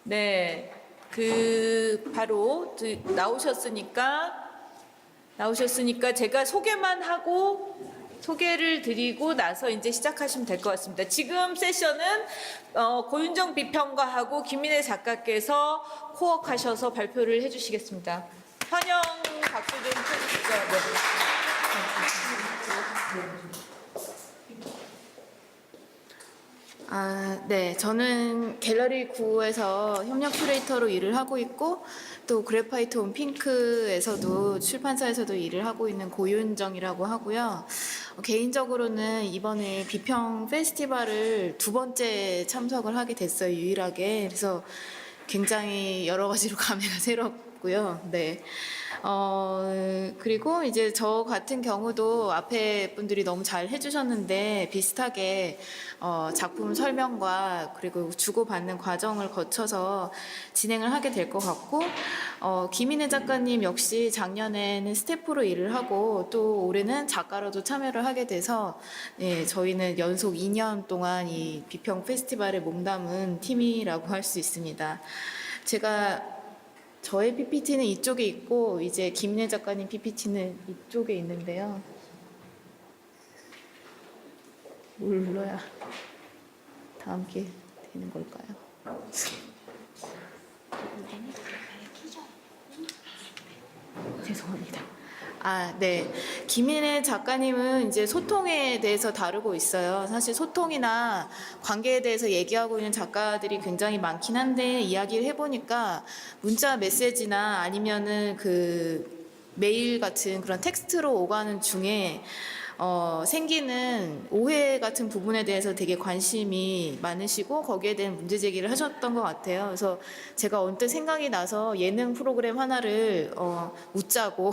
네, 바로 나오셨으니까 제가 소개를 드리고 나서 이제 시작하시면 될 것 같습니다. 지금 세션은 고윤정 비평가하고 김민혜 작가께서 코워하셔서 발표를 해주시겠습니다. 환영 박수 좀 쳐주시죠. 네. 저는 갤러리 9에서 협력 큐레이터로 일을 하고 있고 또 그래파이트 온 핑크에서도 출판사에서도 일을 하고 있는 고윤정이라고 하고요. 개인적으로는 이번에 비평 페스티벌을 2번째 참석을 하게 됐어요. 유일하게. 그래서 굉장히 여러 가지로 감회가 새롭고요. 네. 그리고 이제 저 같은 경우도 앞에 분들이 너무 잘 해주셨는데 비슷하게 작품 설명과 그리고 주고받는 과정을 거쳐서 진행을 하게 될 것 같고, 김인혜 작가님 역시 작년에는 스태프로 일을 하고 또 올해는 작가로도 참여를 하게 돼서 네, 저희는 연속 2년 동안 이 비평 페스티벌에 몸담은 팀이라고 할 수 있습니다. 저의 PPT는 이쪽에 있고 이제 김인혜 작가님 PPT는 이쪽에 있는데요. 뭘 눌러야 다 함께 되는 걸까요? 죄송합니다. 네. 김인혜 작가님은 이제 소통에 대해서 다루고 있어요. 사실 소통이나 관계에 대해서 얘기하고 있는 작가들이 굉장히 많긴 한데 이야기를 해보니까 문자 메시지나 아니면은 메일 같은 그런 텍스트로 오가는 중에 생기는 오해 같은 부분에 대해서 되게 관심이 많으시고 거기에 대한 문제 제기를 하셨던 것 같아요. 그래서 제가 언뜻 생각이 나서 예능 프로그램 하나를 웃자고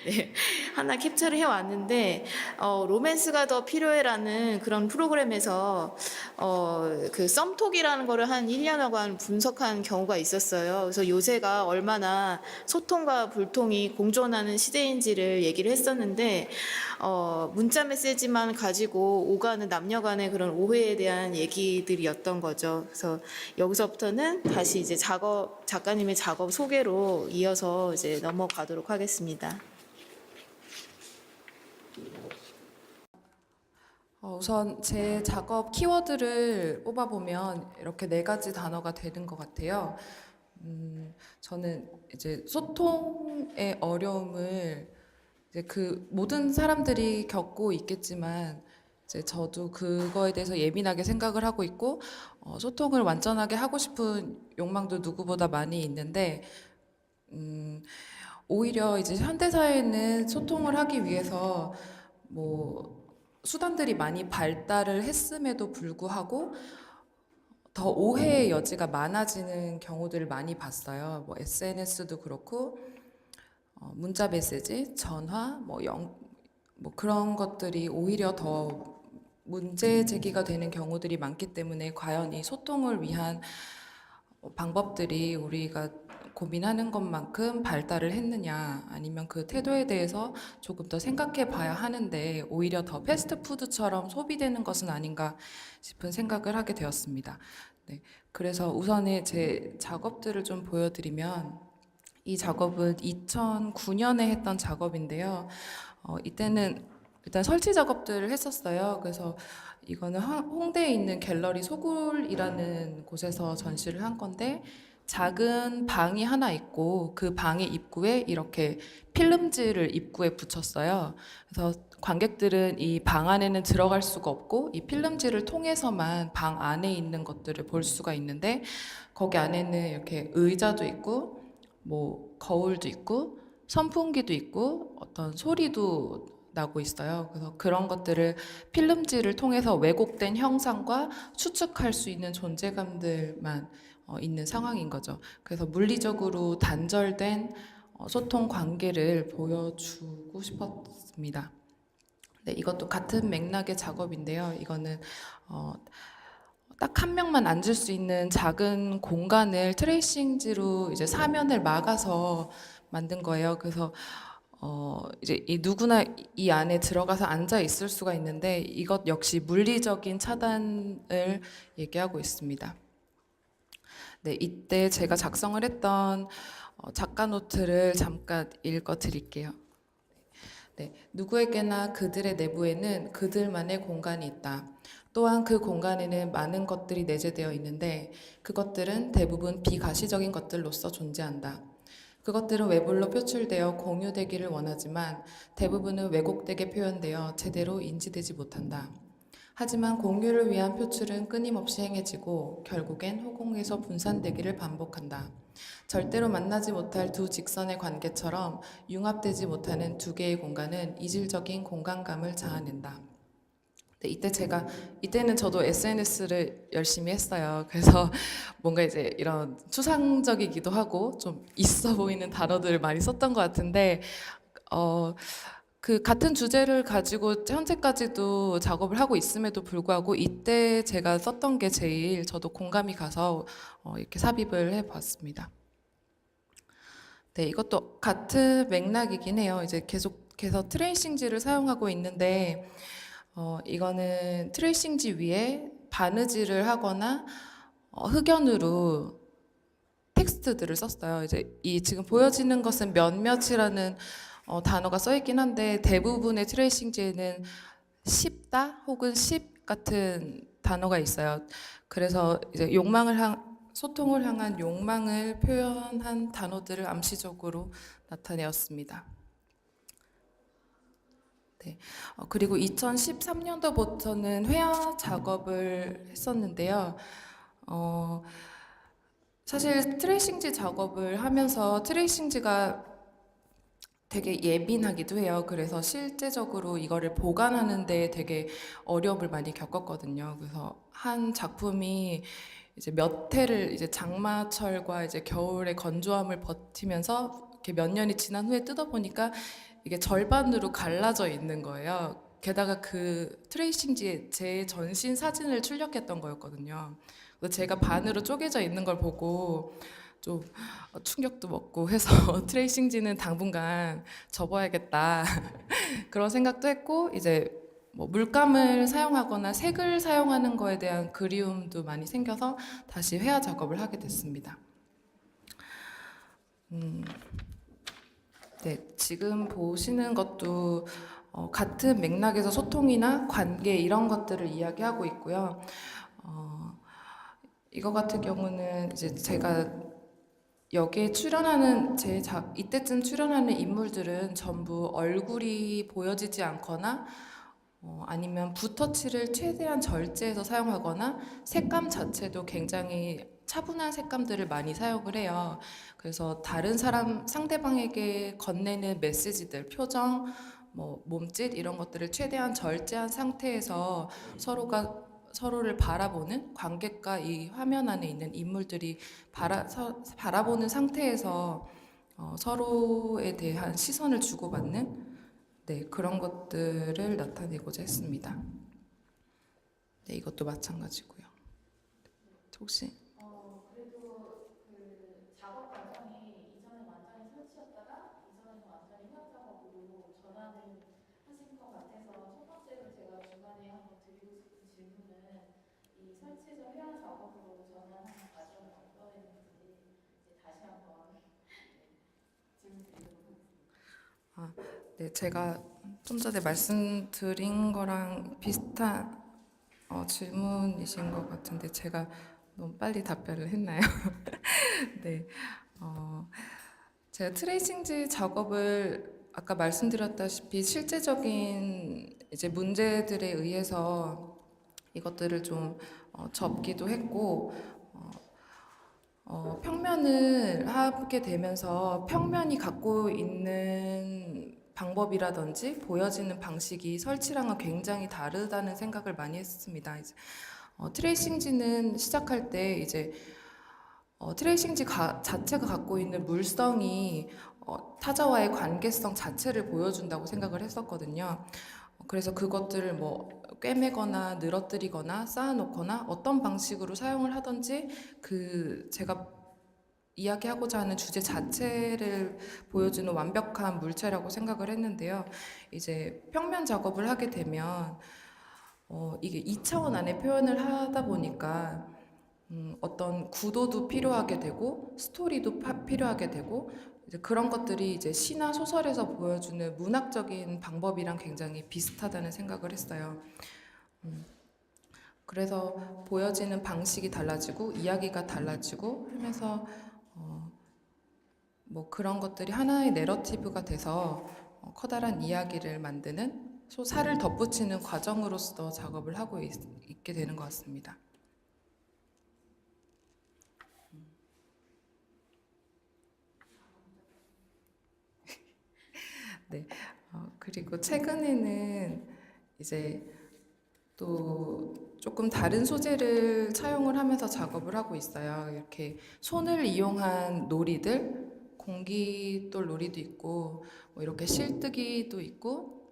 네, 하나 캡처를 해왔는데 로맨스가 더 필요해라는 그런 프로그램에서 썸톡이라는 거를 한 1년여간 분석한 경우가 있었어요. 그래서 요새가 얼마나 소통과 불통이 공존하는 시대인지를 얘기를 했었는데 문자 메시지만 가지고 오가는 남녀 간의 그런 오해에 대한 얘기들이었던 거죠. 그래서 여기서부터는 다시 이제 작가님의 작업 소개로 이어서 이제 넘어가도록 하겠습니다. 우선 제 작업 키워드를 뽑아보면 이렇게 4가지 단어가 되는 것 같아요. 저는 이제 소통의 어려움을 이제 모든 사람들이 겪고 있겠지만 이제 저도 그거에 대해서 예민하게 생각을 하고 있고 소통을 완전하게 하고 싶은 욕망도 누구보다 많이 있는데 오히려 이제 현대 사회는 소통을 하기 위해서 뭐 수단들이 많이 발달을 했음에도 불구하고 더 오해의 여지가 많아지는 경우들을 많이 봤어요. 뭐 SNS도 그렇고 문자 메시지, 전화, 뭐 그런 것들이 오히려 더 문제 제기가 되는 경우들이 많기 때문에 과연 이 소통을 위한 방법들이 우리가 고민하는 것만큼 발달을 했느냐, 아니면 그 태도에 대해서 조금 더 생각해 봐야 하는데 오히려 더 패스트푸드처럼 소비되는 것은 아닌가 싶은 생각을 하게 되었습니다. 네, 그래서 우선에 제 작업들을 좀 보여드리면, 이 작업은 2009년에 했던 작업인데요. 이때는 일단 설치 작업들을 했었어요. 그래서 이거는 홍대에 있는 갤러리 소굴이라는 곳에서 전시를 한 건데, 작은 방이 하나 있고 그 방의 입구에 이렇게 필름지를 입구에 붙였어요. 그래서 관객들은 이 방 안에는 들어갈 수가 없고 이 필름지를 통해서만 방 안에 있는 것들을 볼 수가 있는데, 거기 안에는 이렇게 의자도 있고 뭐 거울도 있고 선풍기도 있고 어떤 소리도 나고 있어요. 그래서 그런 것들을 필름지를 통해서 왜곡된 형상과 추측할 수 있는 존재감들만 있는 상황인 거죠. 그래서 물리적으로 단절된 소통 관계를 보여주고 싶었습니다. 네, 이것도 같은 맥락의 작업인데요. 이거는 딱 한 명만 앉을 수 있는 작은 공간을 트레이싱지로 이제 사면을 막아서 만든 거예요. 그래서 이제 누구나 이 안에 들어가서 앉아 있을 수가 있는데 이것 역시 물리적인 차단을 얘기하고 있습니다. 네, 이때 제가 작성을 했던 작가 노트를 잠깐 읽어 드릴게요. 네, 누구에게나 그들의 내부에는 그들만의 공간이 있다. 또한 그 공간에는 많은 것들이 내재되어 있는데 그것들은 대부분 비가시적인 것들로서 존재한다. 그것들은 외불로 표출되어 공유되기를 원하지만 대부분은 왜곡되게 표현되어 제대로 인지되지 못한다. 하지만 공유를 위한 표출은 끊임없이 행해지고 결국엔 허공에서 분산되기를 반복한다. 절대로 만나지 못할 두 직선의 관계처럼 융합되지 못하는 두 개의 공간은 이질적인 공간감을 자아낸다. 네, 이때는 저도 SNS를 열심히 했어요. 그래서 뭔가 이제 이런 추상적이기도 하고 좀 있어 보이는 단어들을 많이 썼던 것 같은데, 그 같은 주제를 가지고 현재까지도 작업을 하고 있음에도 불구하고 이때 제가 썼던 게 제일 저도 공감이 가서 이렇게 삽입을 해봤습니다. 네, 이것도 같은 맥락이긴 해요. 이제 계속해서 트레이싱지를 사용하고 있는데, 이거는 트레이싱지 위에 바느질을 하거나 흑연으로 텍스트들을 썼어요. 이제 이 지금 보여지는 것은 몇몇이라는 단어가 써 있긴 한데 대부분의 트레이싱지에는 쉽다 혹은 십 같은 단어가 있어요. 그래서 이제 소통을 향한 욕망을 표현한 단어들을 암시적으로 나타내었습니다. 네. 그리고 2013년도부터는 회화 작업을 했었는데요. 사실 트레이싱지 작업을 하면서 트레이싱지가 되게 예민하기도 해요. 그래서 실제적으로 이거를 보관하는 데 되게 어려움을 많이 겪었거든요. 그래서 한 작품이 이제 몇 해를 이제 장마철과 이제 겨울의 건조함을 버티면서 이렇게 몇 년이 지난 후에 뜯어보니까 이게 절반으로 갈라져 있는 거예요. 게다가 그 트레이싱지에 제 전신 사진을 출력했던 거였거든요. 그래서 제가 반으로 쪼개져 있는 걸 보고 좀 충격도 먹고 해서 트레이싱지는 당분간 접어야겠다 그런 생각도 했고 이제 뭐 물감을 사용하거나 색을 사용하는 거에 대한 그리움도 많이 생겨서 다시 회화 작업을 하게 됐습니다. 네, 지금 보시는 것도 같은 맥락에서 소통이나 관계 이런 것들을 이야기하고 있고요. 이거 같은 경우는 이제 제가 여기에 출연하는 이때쯤 출연하는 인물들은 전부 얼굴이 보여지지 않거나 아니면 붓터치를 최대한 절제해서 사용하거나 색감 자체도 굉장히 차분한 색감들을 많이 사용을 해요. 그래서 다른 상대방에게 건네는 메시지들, 표정, 뭐 몸짓 이런 것들을 최대한 절제한 상태에서 서로를 바라보는 관객과 이 화면 안에 있는 인물들이 바라보는 상태에서 서로에 대한 시선을 주고받는 네, 그런 것들을 나타내고자 했습니다. 네, 이것도 마찬가지고요. 혹시 그래도 그 작업 과정이 이전에 완전히 설치였다가 이전에는 완전히 회화 작업으로 전환을 하신 것 같아서 첫 번째로 제가 중간에 한번 드리고 싶은 질문은 이 설치에서 회화 작업으로 전환하는 과정이 어떠했는지 이제 다시 한번 질문 드리도록 하겠습니다. 네, 제가 좀 전에 말씀드린 거랑 비슷한 질문이신 것 같은데 제가 너무 빨리 답변을 했나요? 네, 제가 트레이싱지 작업을 아까 말씀드렸다시피 실제적인 이제 문제들에 의해서 이것들을 좀 접기도 했고 평면을 하게 되면서 평면이 갖고 있는 방법이라든지 보여지는 방식이 설치랑은 굉장히 다르다는 생각을 많이 했습니다. 이제, 트레이싱지는 시작할 때 이제 트레이싱지 자체가 갖고 있는 물성이 타자와의 관계성 자체를 보여준다고 생각을 했었거든요. 그래서 그것들을 뭐 꿰매거나 늘어뜨리거나 쌓아놓거나 어떤 방식으로 사용을 하든지 제가 이야기하고자 하는 주제 자체를 보여주는 완벽한 물체라고 생각을 했는데요. 이제 평면 작업을 하게 되면 이게 2차원 안에 표현을 하다 보니까 어떤 구도도 필요하게 되고 스토리도 필요하게 되고 이제 그런 것들이 이제 시나 소설에서 보여주는 문학적인 방법이랑 굉장히 비슷하다는 생각을 했어요. 그래서 보여지는 방식이 달라지고 이야기가 달라지고 하면서 뭐 그런 것들이 하나의 내러티브가 돼서 커다란 이야기를 만드는 살을 덧붙이는 과정으로서 작업을 하고 있게 되는 것 같습니다. 네. 그리고 최근에는 이제 또 조금 다른 소재를 차용을 하면서 작업을 하고 있어요. 이렇게 손을 이용한 놀이들, 공기돌 놀이도 있고, 뭐 이렇게 실뜨기도 있고,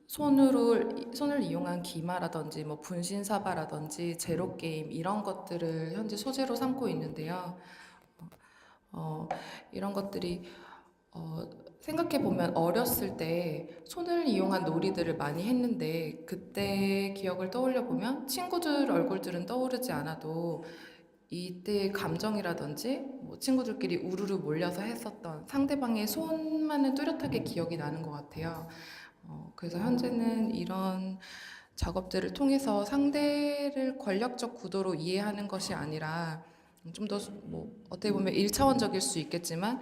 손을 이용한 기마라든지, 뭐 분신사바라든지, 제로 게임 이런 것들을 현재 소재로 삼고 있는데요. 이런 것들이 생각해 보면 어렸을 때 손을 이용한 놀이들을 많이 했는데 그때 기억을 떠올려 보면 친구들 얼굴들은 떠오르지 않아도 이때의 감정이라든지 뭐 친구들끼리 우르르 몰려서 했었던 상대방의 손만은 뚜렷하게 기억이 나는 것 같아요. 그래서 현재는 이런 작업들을 통해서 상대를 권력적 구도로 이해하는 것이 아니라 좀 더 뭐 어떻게 보면 1차원적일 수 있겠지만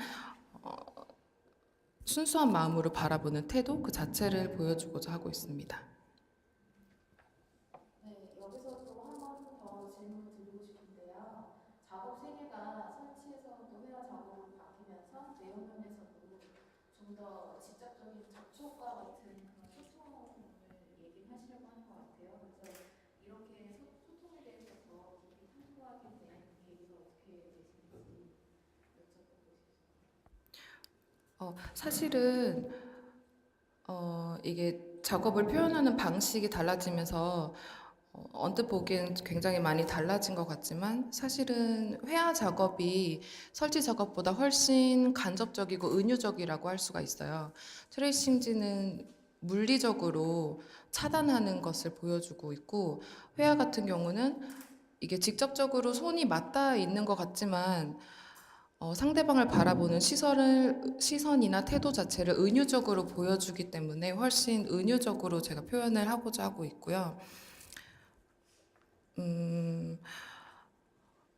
순수한 마음으로 바라보는 태도 그 자체를 보여주고자 하고 있습니다. 네, 여기서 또 한 번 더 질문을 드리고 싶은데요. 작업 세계가 설치에서 또 회화 작업으로 바뀌면서 내용 면에서도 좀 더 직접적인 접촉과 같은 그런 소통을 얘기를 하시려고 하는 것 같아요. 그래서 이렇게 소통에 대해서 더 깊이 탐구하게 된 계기가 어떻게 되시는지 여쭤보고 싶습니다. 사실은 이게 작업을 표현하는 방식이 달라지면서 언뜻 보기엔 굉장히 많이 달라진 것 같지만 사실은 회화 작업이 설치 작업보다 훨씬 간접적이고 은유적이라고 할 수가 있어요. 트레이싱지는 물리적으로 차단하는 것을 보여주고 있고 회화 같은 경우는 이게 직접적으로 손이 맞닿아 있는 것 같지만 상대방을 바라보는 시선이나 태도 자체를 은유적으로 보여주기 때문에 훨씬 은유적으로 제가 표현을 하고자 하고 있고요.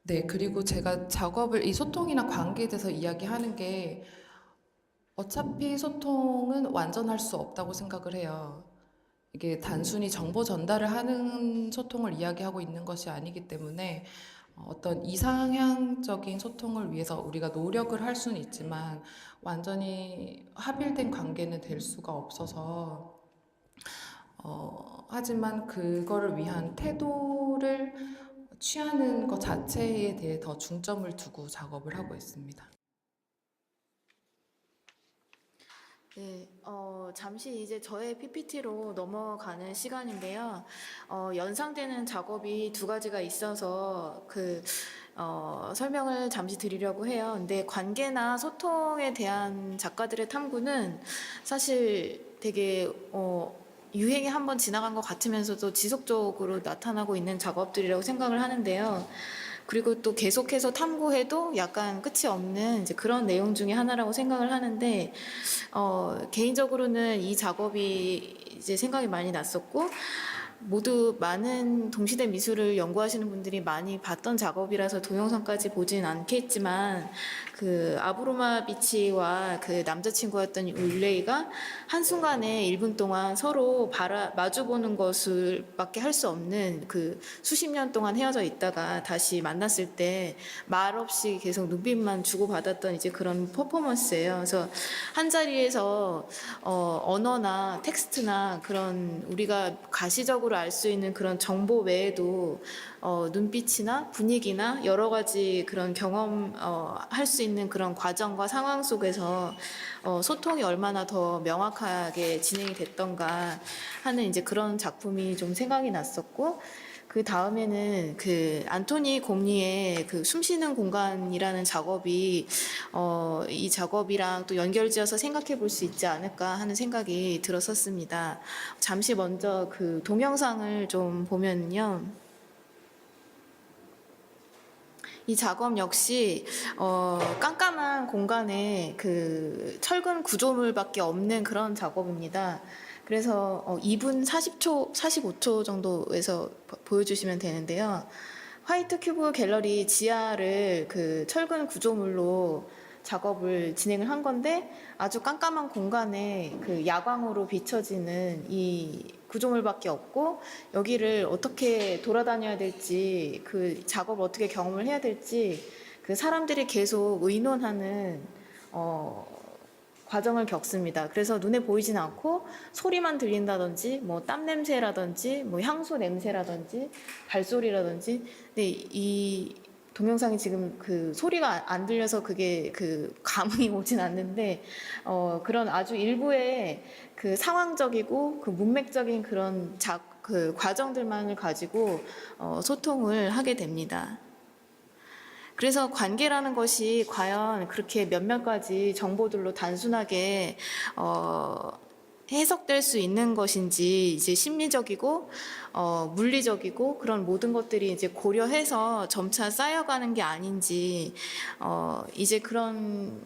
네, 그리고 제가 작업을 이 소통이나 관계에 대해서 이야기하는 게 어차피 소통은 완전할 수 없다고 생각을 해요. 이게 단순히 정보 전달을 하는 소통을 이야기하고 있는 것이 아니기 때문에 어떤 이상향적인 소통을 위해서 우리가 노력을 할 수는 있지만 완전히 합일된 관계는 될 수가 없어서 하지만 그거를 위한 태도를 취하는 것 자체에 대해 더 중점을 두고 작업을 하고 있습니다. 네, 잠시 이제 저의 PPT로 넘어가는 시간인데요. 연상되는 작업이 두 가지가 있어서 설명을 잠시 드리려고 해요. 근데 관계나 소통에 대한 작가들의 탐구는 사실 되게, 유행이 한번 지나간 것 같으면서도 지속적으로 나타나고 있는 작업들이라고 생각을 하는데요. 그리고 또 계속해서 탐구해도 약간 끝이 없는 이제 그런 내용 중에 하나라고 생각을 하는데, 개인적으로는 이 작업이 이제 생각이 많이 났었고, 모두 많은 동시대 미술을 연구하시는 분들이 많이 봤던 작업이라서 동영상까지 보진 않겠지만 그 아브로마비치와 그 남자친구였던 율레이가 한순간에 1분 동안 서로 마주보는 것을 밖에 할 수 없는 그 수십 년 동안 헤어져 있다가 다시 만났을 때 말없이 계속 눈빛만 주고받았던 이제 그런 퍼포먼스예요. 그래서 한 자리에서 언어나 텍스트나 그런 우리가 가시적으로 알 수 있는 그런 정보 외에도 눈빛이나 분위기나 여러 가지 그런 경험 할 수 있는 그런 과정과 상황 속에서 소통이 얼마나 더 명확하게 진행이 됐던가 하는 이제 그런 작품이 좀 생각이 났었고, 그 다음에는 그 안토니 곰리의 그 숨쉬는 공간이라는 작업이 이 작업이랑 또 연결지어서 생각해 볼 수 있지 않을까 하는 생각이 들었었습니다. 잠시 먼저 그 동영상을 좀 보면요. 이 작업 역시 깜깜한 공간에 그 철근 구조물밖에 없는 그런 작업입니다. 그래서 2분 40초, 45초 정도에서 보여주시면 되는데요. 화이트 큐브 갤러리 지하를 그 철근 구조물로 작업을 진행을 한 건데 아주 깜깜한 공간에 그 야광으로 비춰지는 이 구조물밖에 없고 여기를 어떻게 돌아다녀야 될지 그 작업을 어떻게 경험을 해야 될지 그 사람들이 계속 의논하는 과정을 겪습니다. 그래서 눈에 보이진 않고 소리만 들린다든지 뭐 땀 냄새라든지 뭐 향수 냄새라든지 발소리라든지 근데 이 동영상이 지금 그 소리가 안 들려서 그게 그 감흥이 오진 않는데 그런 아주 일부의 그 상황적이고 그 문맥적인 그런 그 과정들만을 가지고 소통을 하게 됩니다. 그래서 관계라는 것이 과연 그렇게 몇몇 가지 정보들로 단순하게 해석될 수 있는 것인지 이제 심리적이고 물리적이고 그런 모든 것들이 이제 고려해서 점차 쌓여가는 게 아닌지 이제 그런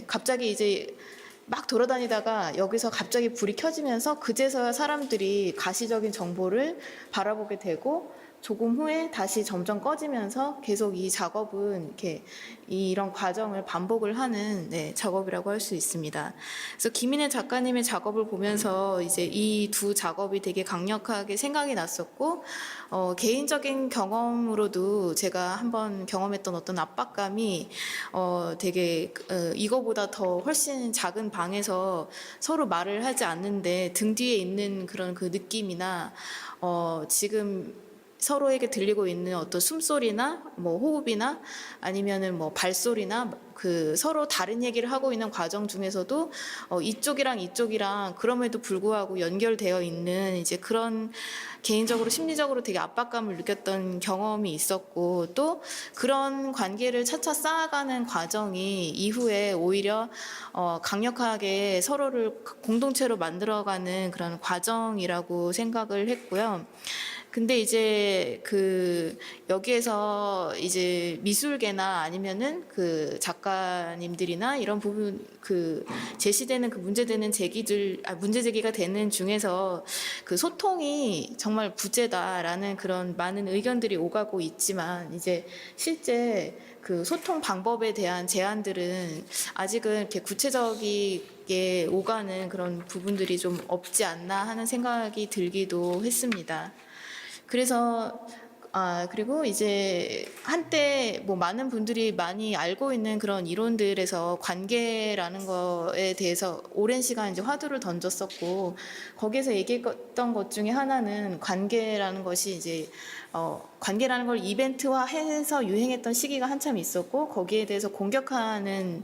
갑자기 이제 막 돌아다니다가 여기서 갑자기 불이 켜지면서 그제서야 사람들이 가시적인 정보를 바라보게 되고 조금 후에 다시 점점 꺼지면서 계속 이 작업은 이렇게 이런 과정을 반복을 하는 작업이라고 할 수 있습니다. 그래서 김인혜 작가님의 작업을 보면서 이제 이 두 작업이 되게 강력하게 생각이 났었고 개인적인 경험으로도 제가 한번 경험했던 어떤 압박감이 되게 이거보다 더 훨씬 작은 방에서 서로 말을 하지 않는데 등 뒤에 있는 그런 그 느낌이나 지금 서로에게 들리고 있는 어떤 숨소리나 뭐 호흡이나 아니면은 뭐 발소리나 그 서로 다른 얘기를 하고 있는 과정 중에서도 이쪽이랑 그럼에도 불구하고 연결되어 있는 이제 그런 개인적으로 심리적으로 되게 압박감을 느꼈던 경험이 있었고 또 그런 관계를 차차 쌓아가는 과정이 이후에 오히려 강력하게 서로를 공동체로 만들어가는 그런 과정이라고 생각을 했고요. 근데 이제 그 여기에서 이제 미술계나 아니면은 그 작가님들이나 이런 부분 그 제시되는 그 문제 제기가 되는 중에서 그 소통이 정말 부재다라는 그런 많은 의견들이 오가고 있지만 이제 실제 그 소통 방법에 대한 제안들은 아직은 이렇게 구체적이게 오가는 그런 부분들이 좀 없지 않나 하는 생각이 들기도 했습니다. 그래서 그리고 이제 한때 뭐 많은 분들이 많이 알고 있는 그런 이론들에서 관계라는 거에 대해서 오랜 시간 이제 화두를 던졌었고 거기에서 얘기했던 것 중에 하나는 관계라는 것이 이제 관계라는 걸 이벤트화해서 유행했던 시기가 한참 있었고 거기에 대해서 공격하는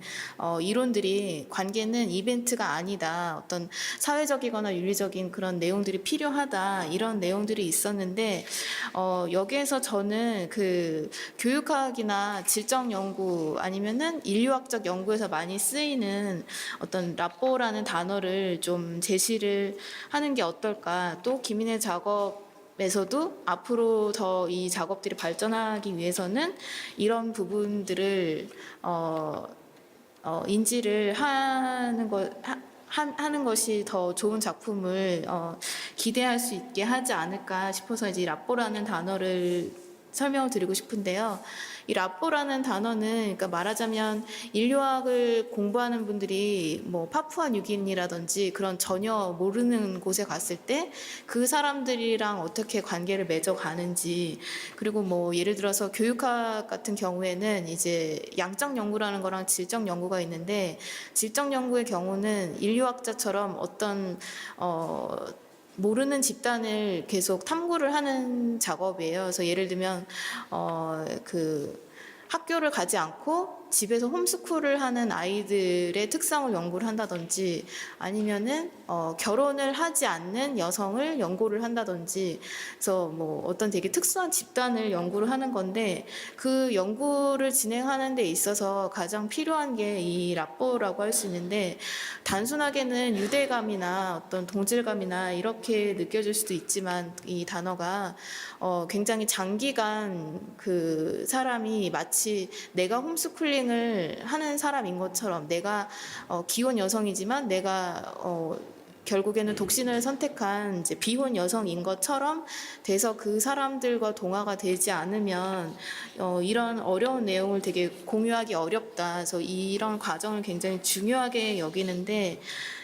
이론들이 관계는 이벤트가 아니다. 어떤 사회적이거나 윤리적인 그런 내용들이 필요하다. 이런 내용들이 있었는데 여기에서 저는 그 교육학이나 질적 연구 아니면은 인류학적 연구에서 많이 쓰이는 어떤 라뽀라는 단어를 좀 제시를 하는 게 어떨까. 또 김인혜 작업에서도 앞으로 더 이 작업들이 발전하기 위해서는 이런 부분들을 인지를 하는 것이 더 좋은 작품을 기대할 수 있게 하지 않을까 싶어서 이제 라뽀라는 단어를 설명을 드리고 싶은데요. 이 라뽀라는 단어는 그러니까 말하자면 인류학을 공부하는 분들이 뭐 파푸아 뉴기니라든지 그런 전혀 모르는 곳에 갔을 때 그 사람들이랑 어떻게 관계를 맺어가는지 그리고 뭐 예를 들어서 교육학 같은 경우에는 이제 양적 연구라는 거랑 질적 연구가 있는데 질적 연구의 경우는 인류학자처럼 어떤 모르는 집단을 계속 탐구를 하는 작업이에요. 그래서 예를 들면 그 학교를 가지 않고 집에서 홈스쿨을 하는 아이들의 특성을 연구를 한다든지 아니면은 결혼을 하지 않는 여성을 연구를 한다든지 그래서 뭐 어떤 되게 특수한 집단을 연구를 하는 건데 그 연구를 진행하는 데 있어서 가장 필요한 게 이 랍보라고 할 수 있는데 단순하게는 유대감이나 어떤 동질감이나 이렇게 느껴질 수도 있지만 이 단어가 굉장히 장기간 그 사람이 마치 내가 홈스쿨링을 하는 사람인 것처럼 내가 기혼 여성이지만 내가 결국에는 독신을 선택한 이제 비혼 여성인 것처럼 돼서 그 사람들과 동화가 되지 않으면 이런 어려운 내용을 되게 공유하기 어렵다. 그래서 이런 과정을 굉장히 중요하게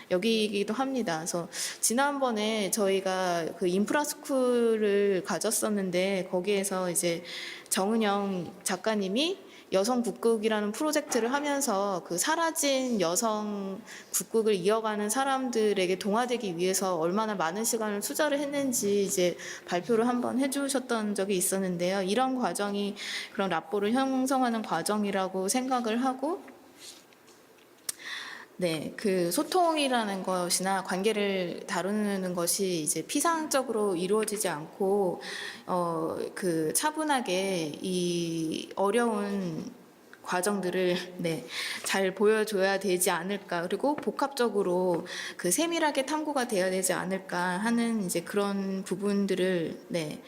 여기기도 합니다. 그래서 지난번에 저희가 그 인프라스쿨을 가졌었는데 거기에서 이제 정은영 작가님이 여성 북극이라는 프로젝트를 하면서 그 사라진 여성 북극을 이어가는 사람들에게 동화되기 위해서 얼마나 많은 시간을 투자를 했는지 이제 발표를 한번 해주셨던 적이 있었는데요. 이런 과정이 그런 랍보를 형성하는 과정이라고 생각을 하고 네, 그 소통이라는 것이나 관계를 다루는 것이 이제 피상적으로 이루어지지 않고, 그 차분하게 이 어려운 과정들을 네, 잘 보여줘야 되지 않을까. 그리고 복합적으로 그 세밀하게 탐구가 되어야 되지 않을까 하는 이제 그런 부분들을 네,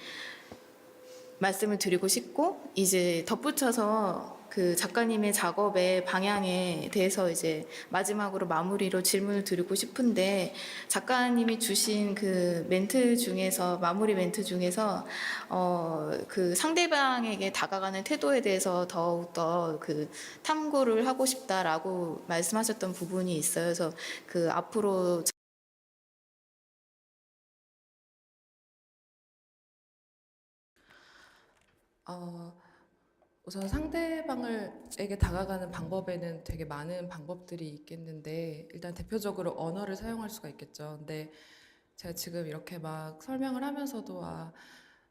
말씀을 드리고 싶고, 이제 덧붙여서 그 작가님의 작업의 방향에 대해서 이제 마지막으로 마무리로 질문을 드리고 싶은데 작가님이 주신 그 멘트 중에서 마무리 멘트 중에서 그 상대방에게 다가가는 태도에 대해서 더욱더 그 탐구를 하고 싶다라고 말씀하셨던 부분이 있어요. 그래서 그 앞으로 우선 상대방에게 다가가는 방법에는 되게 많은 방법들이 있겠는데 일단 대표적으로 언어를 사용할 수가 있겠죠. 근데 제가 지금 이렇게 막 설명을 하면서도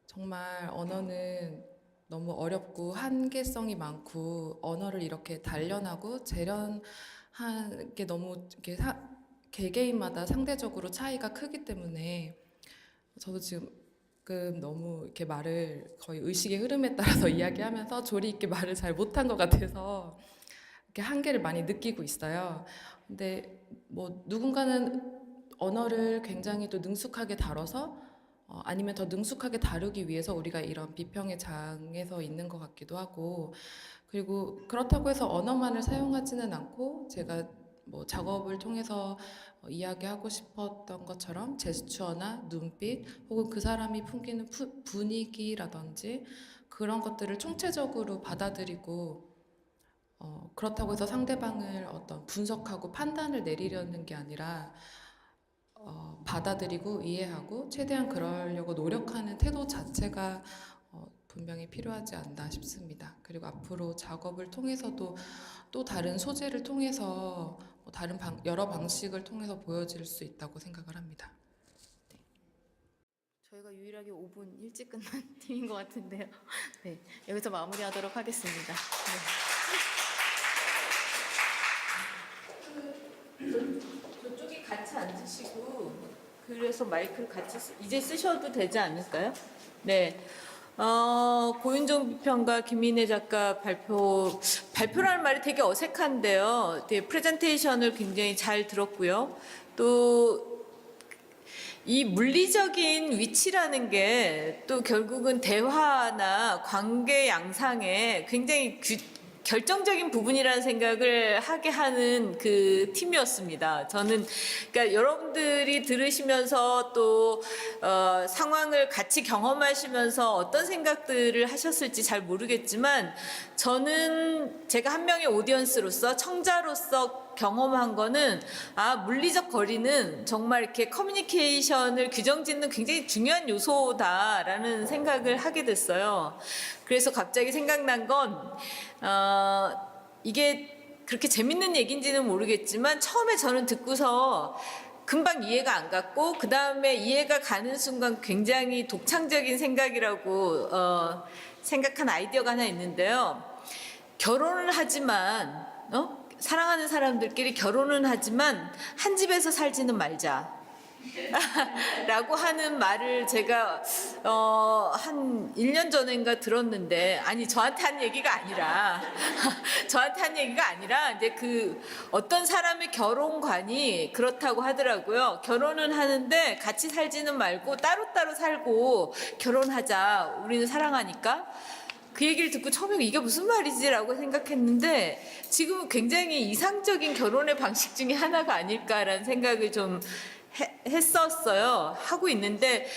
정말 언어는 너무 어렵고 한계성이 많고 언어를 이렇게 단련하고 재련한 게 너무 이렇게 개개인마다 상대적으로 차이가 크기 때문에 저도 지금 너무 이렇게 말을 거의 의식의 흐름에 따라서 이야기하면서 조리 있게 말을 잘 못한 것 같아서 이렇게 한계를 많이 느끼고 있어요. 근데 뭐 누군가는 언어를 굉장히 또 능숙하게 다뤄서 아니면 더 능숙하게 다루기 위해서 우리가 이런 비평의 장에서 있는 것 같기도 하고 그리고 그렇다고 해서 언어만을 사용하지는 않고 제가 뭐 작업을 통해서 이야기하고 싶었던 것처럼 제스처나 눈빛 혹은 그 사람이 풍기는 분위기라든지 그런 것들을 총체적으로 받아들이고 그렇다고 해서 상대방을 어떤 분석하고 판단을 내리려는 게 아니라 받아들이고 이해하고 최대한 그러려고 노력하는 태도 자체가 분명히 필요하지 않나 싶습니다. 그리고 앞으로 작업을 통해서도 또 다른 소재를 통해서 다른 여러 방식을 통해서 보여질 수 있다고 생각을 합니다. 저희가 유일하게 5분 일찍 끝난 팀인 것 같은데요. 네, 여기서 마무리하도록 하겠습니다. 네. 저쪽에 같이 앉으시고 그래서 마이크를 같이 이제 쓰셔도 되지 않을까요? 네. 고윤정 비평가 김민혜 작가 발표라는 말이 되게 어색한데요. 되게 프레젠테이션을 굉장히 잘 들었고요. 또 이 물리적인 위치라는 게 또 결국은 대화나 관계 양상에 굉장히 결정적인 부분이라는 생각을 하게 하는 그 팀이었습니다. 저는 그러니까 여러분들이 들으시면서 또 상황을 같이 경험하시면서 어떤 생각들을 하셨을지 잘 모르겠지만 저는 제가 한 명의 오디언스로서 청자로서 경험한 거는 물리적 거리는 정말 이렇게 커뮤니케이션을 규정짓는 굉장히 중요한 요소다라는 생각을 하게 됐어요. 그래서 갑자기 생각난 건 이게 그렇게 재밌는 얘기인지는 모르겠지만 처음에 저는 듣고서 금방 이해가 안 갔고 그 다음에 이해가 가는 순간 굉장히 독창적인 생각이라고 생각한 아이디어가 하나 있는데요. 결혼을 하지만 사랑하는 사람들끼리 결혼은 하지만 한 집에서 살지는 말자. 라고 하는 말을 제가 한 1년 전인가 들었는데, 아니 저한테 한 얘기가 아니라 저한테 한 얘기가 아니라 이제 그 어떤 사람의 결혼관이 그렇다고 하더라고요. 결혼은 하는데 같이 살지는 말고 따로따로 살고 결혼하자. 우리는 사랑하니까. 그 얘기를 듣고 처음에 이게 무슨 말이지라고 생각했는데 지금은 굉장히 이상적인 결혼의 방식 중에 하나가 아닐까라는 생각을 좀 했었어요. 하고 있는데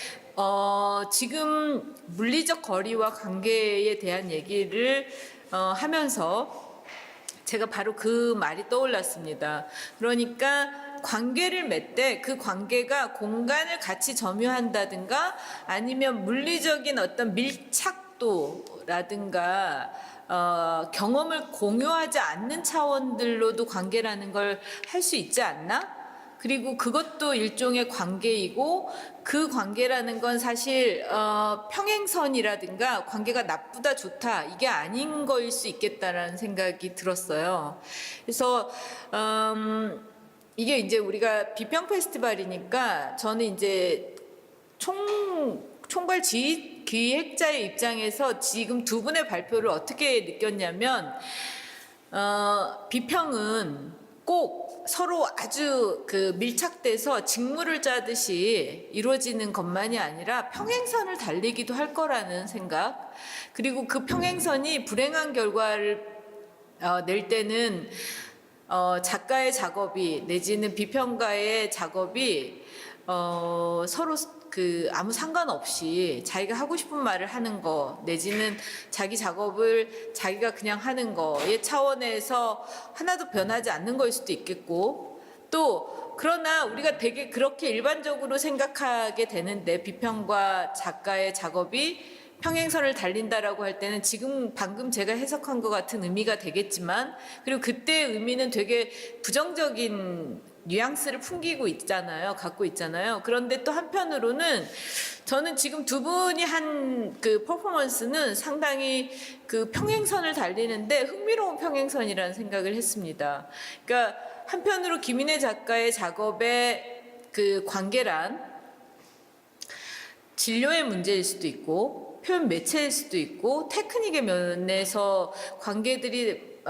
지금 물리적 거리와 관계에 대한 얘기를 하면서 제가 바로 그 말이 떠올랐습니다. 그러니까 관계를 맺되 그 관계가 공간을 같이 점유한다든가 아니면 물리적인 어떤 밀착도라든가 경험을 공유하지 않는 차원들로도 관계라는 걸 할 수 있지 않나? 그리고 그것도 일종의 관계이고 그 관계라는 건 사실 평행선이라든가 관계가 나쁘다 좋다 이게 아닌 거일 수 있겠다라는 생각이 들었어요. 그래서 이게 이제 우리가 비평 페스티벌이니까 저는 이제 총괄 기획자의 입장에서 지금 두 분의 발표를 어떻게 느꼈냐면 비평은 꼭 서로 아주 그 밀착돼서 직무를 짜듯이 이루어지는 것만이 아니라 평행선을 달리기도 할 거라는 생각, 그리고 그 평행선이 불행한 결과를 낼 때는 작가의 작업이 내지는 비평가의 작업이 서로 그 아무 상관없이 자기가 하고 싶은 말을 하는 거 내지는 자기 작업을 자기가 그냥 하는 거의 차원에서 하나도 변하지 않는 거일 수도 있겠고, 또 그러나 우리가 되게 그렇게 일반적으로 생각하게 되는데 비평과 작가의 작업이 평행선을 달린다라고 할 때는 지금 방금 제가 해석한 것 같은 의미가 되겠지만, 그리고 그때의 의미는 되게 부정적인 뉘앙스를 풍기고 있잖아요. 갖고 있잖아요. 그런데 또 한편으로는 저는 지금 두 분이 한 그 퍼포먼스는 상당히 그 평행선을 달리는데 흥미로운 평행선이라는 생각을 했습니다. 그러니까 한편으로 김인혜 작가의 작업의 그 관계란 진료의 문제일 수도 있고 표현 매체일 수도 있고 테크닉의 면에서 관계들이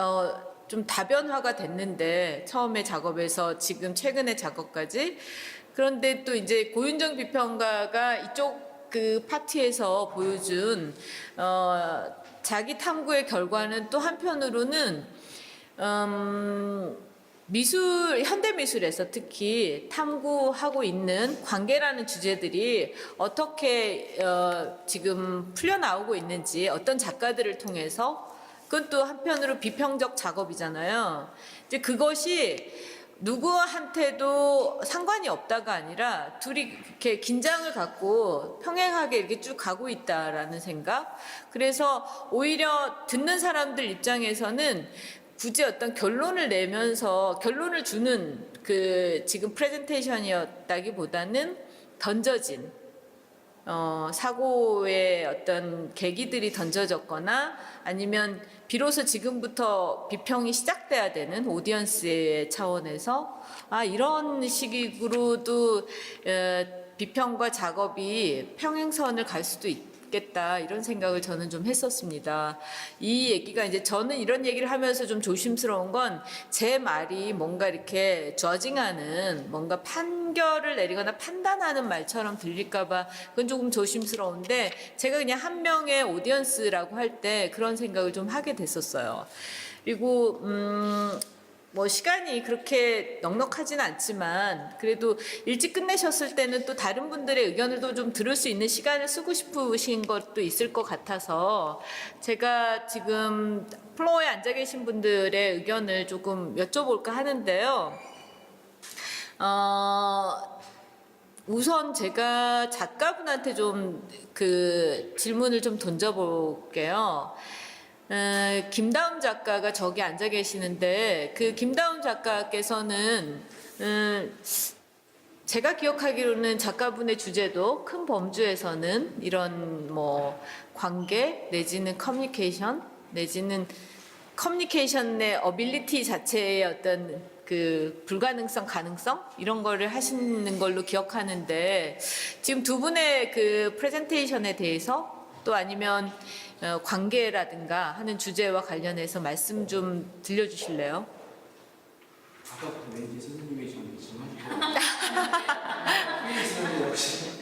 좀 다변화가 됐는데 처음에 작업에서 지금 최근의 작업까지. 그런데 또 이제 고윤정 비평가가 이쪽 그 파티에서 보여준 자기 탐구의 결과는 또 한편으로는 미술, 현대 미술에서 특히 탐구하고 있는 관계라는 주제들이 어떻게 지금 풀려나오고 있는지 어떤 작가들을 통해서, 그건 또 한편으로 비평적 작업이잖아요. 이제 그것이 누구한테도 상관이 없다가 아니라 둘이 이렇게 긴장을 갖고 평행하게 이렇게 쭉 가고 있다라는 생각. 그래서 오히려 듣는 사람들 입장에서는 굳이 어떤 결론을 내면서 결론을 주는 그 지금 프레젠테이션이었다기보다는 던져진 사고의 어떤 계기들이 던져졌거나 아니면 비로소 지금부터 비평이 시작돼야 되는 오디언스의 차원에서 이런 식으로도 비평과 작업이 평행선을 갈 수도 있겠다 이런 생각을 저는 좀 했었습니다. 이 얘기가 이제 저는 이런 얘기를 하면서 좀 조심스러운 건 제 말이 뭔가 이렇게 저징하는 뭔가 판결을 내리거나 판단하는 말처럼 들릴까봐 그건 조금 조심스러운데 제가 그냥 한 명의 오디언스라고 할 때 그런 생각을 좀 하게 됐었어요. 그리고 뭐 시간이 그렇게 넉넉하진 않지만 그래도 일찍 끝내셨을 때는 또 다른 분들의 의견을 좀 들을 수 있는 시간을 쓰고 싶으신 것도 있을 것 같아서 제가 지금 플로어에 앉아 계신 분들의 의견을 조금 여쭤볼까 하는데요. 우선 제가 작가분한테 좀 그 질문을 좀 던져볼게요. 김다움 작가가 저기 앉아 계시는데 그 김다움 작가께서는 제가 기억하기로는 작가분의 주제도 큰 범주에서는 이런 뭐 관계 내지는 커뮤니케이션 내지는 커뮤니케이션의 어빌리티 자체의 어떤 그 불가능성, 가능성 이런 거를 하시는 걸로 기억하는데 지금 두 분의 그 프레젠테이션에 대해서 또 아니면 관계라든가 하는 주제와 관련해서 말씀 좀 들려주실래요? 아까부터 왠지 선생님이 좀 회의했었는데 역시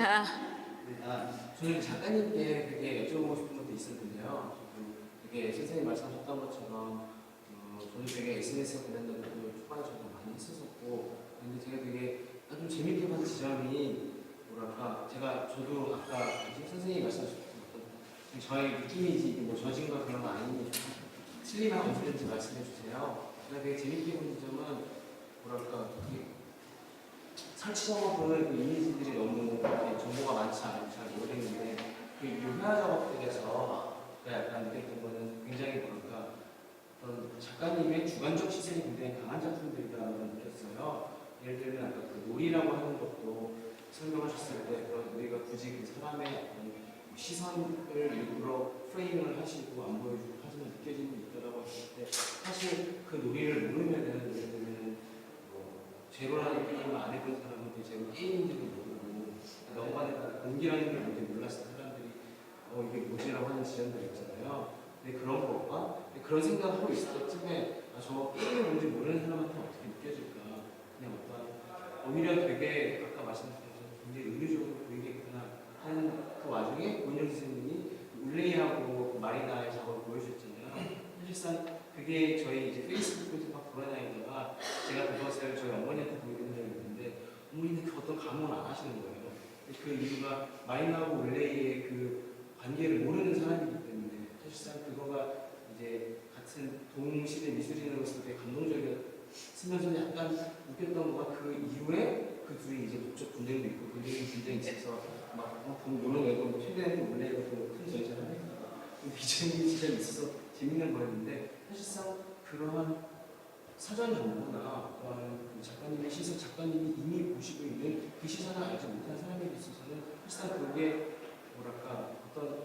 저는 작가님께 그게 여쭤보고 싶은 것도 있었는데요. 되게 선생님 말씀하셨던 것처럼 저도 되게 SNS 관련된 것도 초반에 저도 많이 했었었고 근데 제가 되게 좀 재밌게 본 지점이 뭐랄까 저도 아까 선생님이 말씀하셨던 저의 느낌이지 이게 뭐 저진과 그런 거 아니니 틀리면 언제든지 말씀해 주세요. 제가 되게 재밌게 본 지점은 뭐랄까 설치적으로 보는 그 이미지들이 너무 이렇게 정보가 많지 않고 잘 모르겠는데 그 유화 작업들에서 약간 느꼈던 거는 굉장히 뭐랄까 어떤 작가님의 주관적 시선이 굉장히 강한 작품들이라고 느꼈어요. 예를 들면 아까 그 놀이라고 하는 것도 설명하셨을 때 그런 우리가 굳이 그 사람의 어떤 시선을 일부러 프레임을 하시고 안 보여주고 하지만 느껴지는 게 있다고 했을 때 사실 그 놀이를 모르면은 예를 들면 제로라는 게임을 안 해본 사람은 제로 게임인지도 모르고 넘어가는 공기라는 게 뭔지 몰랐을 사람들이 이게 뭐지라고 하는 지점들이 있잖아요. 근데 그런 것과 그런 생각을 하고 있을 때쯤에 저 게임이 뭔지 모르는 사람한테 어떻게 느껴질까 그냥 어떤 오히려 되게 아까 말씀드린 것처럼 굉장히 의료적으로 보이겠구나 하는 그 와중에 권영 선생님이 울레이하고 마리나의 작업을 보여주셨잖아요. 사실상 그게 저희 이제 페이스북에서 막 돌아다니다가 제가 그것을 저희 어머니한테 보여드린 적이 있는데 어머니는 그 어떤 감흥을 안 하시는 거예요. 그 이유가 마리나하고 울레이의 그 관계를 모르는 사람이기 때문에 사실상 그거가 이제 같은 동시대 미술인으로서 되게 감동적이었으면서 약간 웃겼던 거가 그 이후에 그 둘이 이제 법적 분쟁도 있고 분쟁이 굉장히 있어서 막 노는 외고 최근에는 울레이가 큰 전쟁을 하니까 비전이 진짜 있어서 재밌는 거였는데 사실상 그러한 사전 정보나 작가님의 시선, 작가님이 이미 보시고 있는 그 시선을 알지 못한 사람에게 있어서는 사실상 그게 뭐랄까 어떤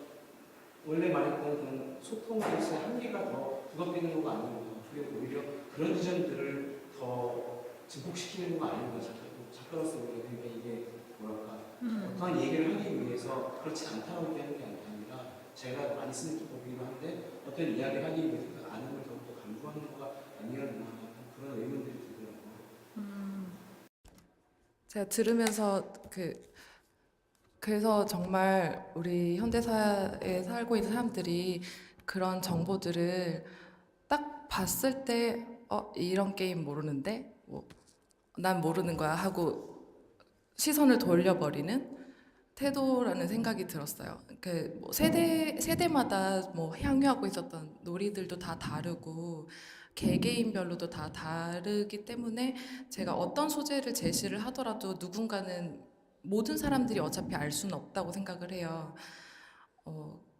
원래 말했던 그런 소통에서의 한계가 더 부각되는 거가 아닌가 그게 오히려 그런 지점들을 더 증폭시키는 거가 아닌가 작가로서 우리가 되게 이게 뭐랄까 어떠한 얘기를 하기 위해서 그렇지 않다고 얘기하는 게 아니라 제가 많이 쓰는 기법이기도 한데 어떤 이야기를 하기 위해서 그 아는 걸 더욱더 강조하는 거가 아니었나 그런 의문들이 들더라고요. 제가 들으면서 그래서 정말 우리 현대사에 살고 있는 사람들이 그런 정보들을 딱 봤을 때 이런 게임 모르는데 난 모르는 거야 하고 시선을 돌려버리는 태도라는 생각이 들었어요. 뭐 세대마다 뭐 향유하고 있었던 놀이들도 다 다르고 개개인별로도 다 다르기 때문에 제가 어떤 소재를 제시를 하더라도 누군가는 모든 사람들이 어차피 알 수는 없다고 생각을 해요.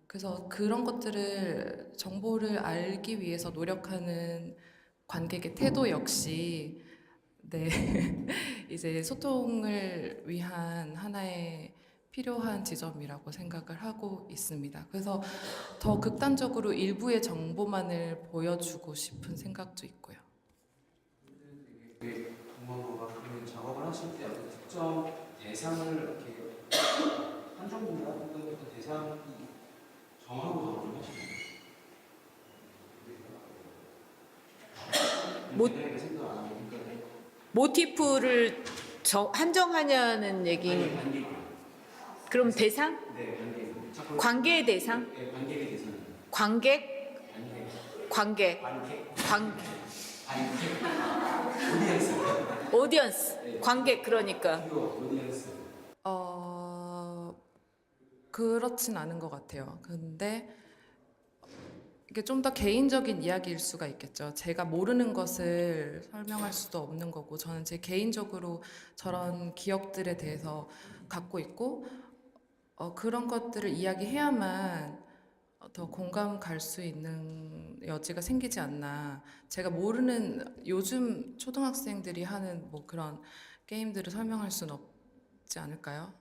그래서 그런 것들을 정보를 알기 위해서 노력하는 관객의 태도 역시 네 이제 소통을 위한 하나의 필요한 지점이라고 생각을 하고 있습니다. 그래서 더 극단적으로 일부의 정보만을 보여주고 싶은 생각도 있고요. 되게 궁금한 거가 그 작업을 하실 때 어떤 특정 대상을 이렇게 한정인가 어떤 대상이 정하고 작업을 하시나요? 생각 안 하고 그러니까 모티프를 한정하냐는 얘기. 아니 관객. 그럼 대상? 네 관객. 관계의 대상? 네 관객의 대상. 관객? 관객. 오디언스. 오디언스. 관객 그러니까. 오디언스. 그렇진 않은 것 같아요. 근데 이게 좀 더 개인적인 이야기일 수가 있겠죠. 제가 모르는 것을 설명할 수도 없는 거고, 저는 제 개인적으로 저런 기억들에 대해서 갖고 있고, 그런 것들을 이야기해야만 더 공감 갈 수 있는 여지가 생기지 않나. 제가 모르는 요즘 초등학생들이 하는 뭐 그런 게임들을 설명할 수는 없지 않을까요?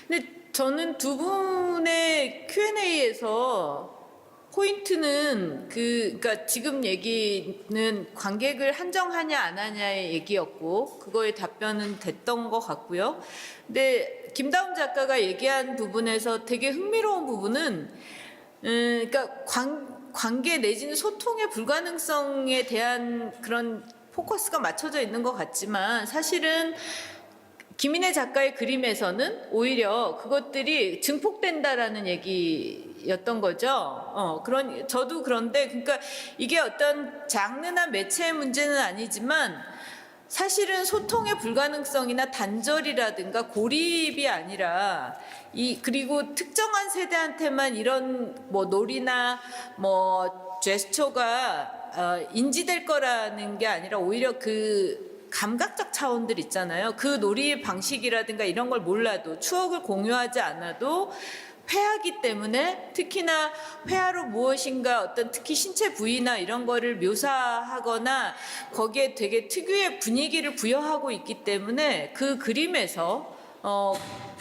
근데 저는 두 분의 Q&A에서 포인트는 그러니까 지금 얘기는 관객을 한정하냐 안 하냐의 얘기였고 그거에 답변은 됐던 것 같고요. 근데 김다운 작가가 얘기한 부분에서 되게 흥미로운 부분은 그러니까 관계 내지는 소통의 불가능성에 대한 그런 포커스가 맞춰져 있는 것 같지만 사실은 김인혜 작가의 그림에서는 오히려 그것들이 증폭된다라는 얘기였던 거죠. 저도 그런데 그러니까 이게 어떤 장르나 매체의 문제는 아니지만 사실은 소통의 불가능성이나 단절이라든가 고립이 아니라 그리고 특정한 세대한테만 이런 뭐 놀이나 뭐 제스처가 인지될 거라는 게 아니라 오히려 그 감각적 차원들 있잖아요. 그 놀이의 방식이라든가 이런 걸 몰라도 추억을 공유하지 않아도 회화기 때문에 특히나 회화로 무엇인가 어떤 특히 신체 부위나 이런 거를 묘사하거나 거기에 되게 특유의 분위기를 부여하고 있기 때문에 그 그림에서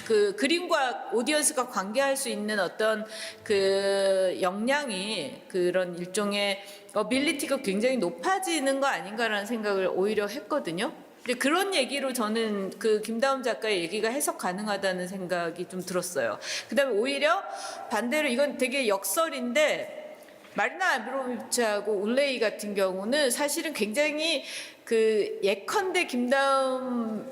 그 그림과 오디언스가 관계할 수 있는 어떤 그 역량이 그런 일종의 어빌리티가 굉장히 높아지는 거 아닌가라는 생각을 오히려 했거든요. 근데 그런 얘기로 저는 그 김다운 작가의 얘기가 해석 가능하다는 생각이 좀 들었어요. 그다음에 오히려 반대로 이건 되게 역설인데 마리나 아브로비치하고 울레이 같은 경우는 사실은 굉장히 그 예컨대 김다운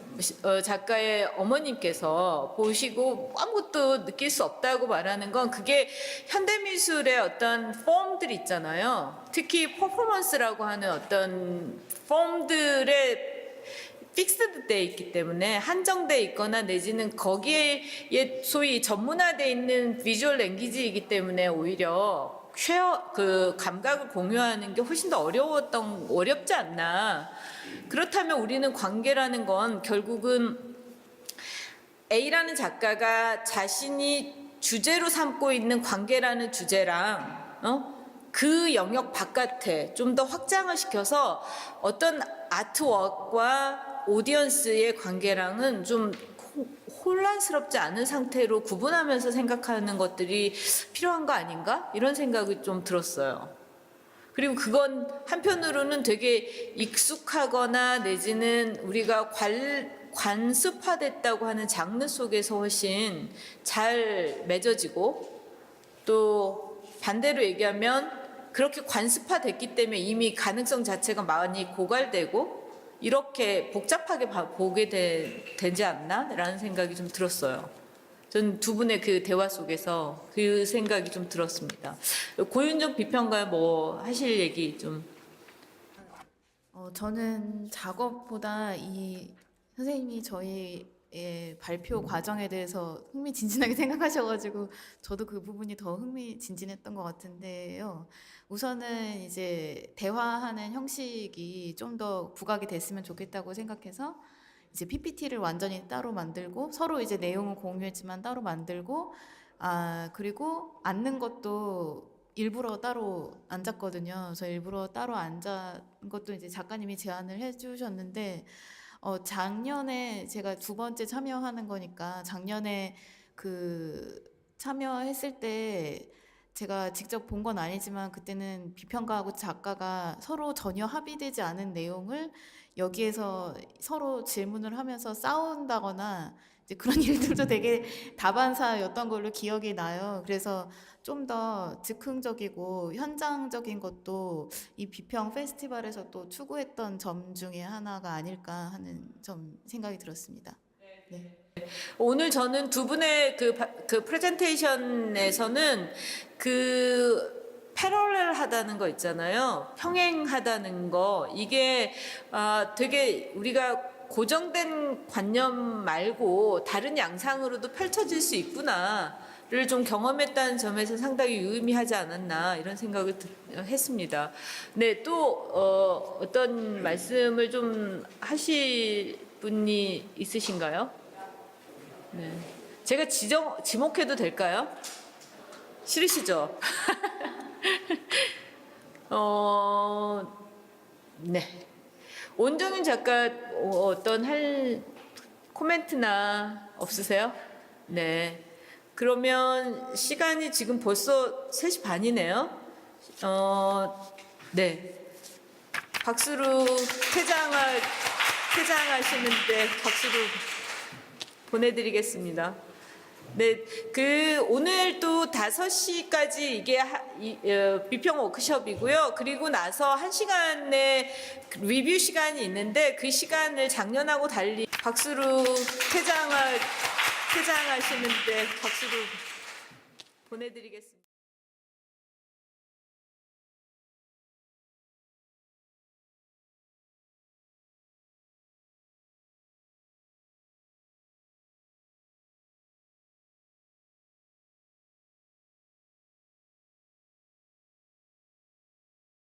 작가의 어머님께서 보시고 아무것도 느낄 수 없다고 말하는 건 그게 현대미술의 어떤 폼들 있잖아요. 특히 퍼포먼스라고 하는 어떤 폼들의 픽스드 돼 있기 때문에 한정돼 있거나 내지는 거기에 소위 전문화돼 있는 비주얼 랭귀지이기 때문에 오히려 그 감각을 공유하는 게 훨씬 더 어렵지 않나. 그렇다면 우리는 관계라는 건 결국은 A라는 작가가 자신이 주제로 삼고 있는 관계라는 주제랑 그 영역 바깥에 좀 더 확장을 시켜서 어떤 아트웍과 오디언스의 관계랑은 좀 혼란스럽지 않은 상태로 구분하면서 생각하는 것들이 필요한 거 아닌가? 이런 생각이 좀 들었어요. 그리고 그건 한편으로는 되게 익숙하거나 내지는 우리가 관습화됐다고 하는 장르 속에서 훨씬 잘 맺어지고 또 반대로 얘기하면 그렇게 관습화됐기 때문에 이미 가능성 자체가 많이 고갈되고 이렇게 복잡하게 보게 되지 않나라는 생각이 좀 들었어요. 전 두 분의 그 대화 속에서 그 생각이 좀 들었습니다. 고윤정 비평가 뭐 하실 얘기 좀. 저는 작업보다 이 선생님이 저희의 발표 과정에 대해서 흥미진진하게 생각하셔가지고 저도 그 부분이 더 흥미진진했던 것 같은데요. 우선은 이제 대화하는 형식이 좀 더 부각이 됐으면 좋겠다고 생각해서 이제 PPT를 완전히 따로 만들고 서로 이제 내용을 공유했지만 따로 만들고 그리고 앉는 것도 일부러 따로 앉았거든요. 그래서 일부러 따로 앉은 것도 이제 작가님이 제안을 해주셨는데 작년에 제가 두 번째 참여하는 거니까 작년에 그 참여했을 때 제가 직접 본 건 아니지만 그때는 비평가하고 작가가 서로 전혀 합의되지 않은 내용을 여기에서 서로 질문을 하면서 싸운다거나 이제 그런 일들도 되게 다반사였던 걸로 기억이 나요. 그래서 좀 더 즉흥적이고 현장적인 것도 이 비평 페스티벌에서 또 추구했던 점 중에 하나가 아닐까 하는 좀 생각이 들었습니다. 네. 오늘 저는 두 분의 그 프레젠테이션에서는 그 패러렐하다는 거 있잖아요. 평행하다는 거. 이게 되게 우리가 고정된 관념 말고 다른 양상으로도 펼쳐질 수 있구나를 좀 경험했다는 점에서 상당히 유의미하지 않았나 이런 생각을 했습니다. 네, 또 어떤 말씀을 좀 하실 분이 있으신가요? 네. 제가 지목해도 될까요? 싫으시죠? 네. 온정윤 작가 어떤 할 코멘트나 없으세요? 네. 그러면 시간이 지금 벌써 3시 반이네요. 네. 박수로 퇴장하시는데 박수로 보내드리겠습니다. 네, 오늘 또 5시까지 이게 비평 워크숍이고요. 그리고 나서 1시간의 리뷰 시간이 있는데 그 시간을 작년하고 달리 박수로 퇴장하시는데 박수로 보내드리겠습니다.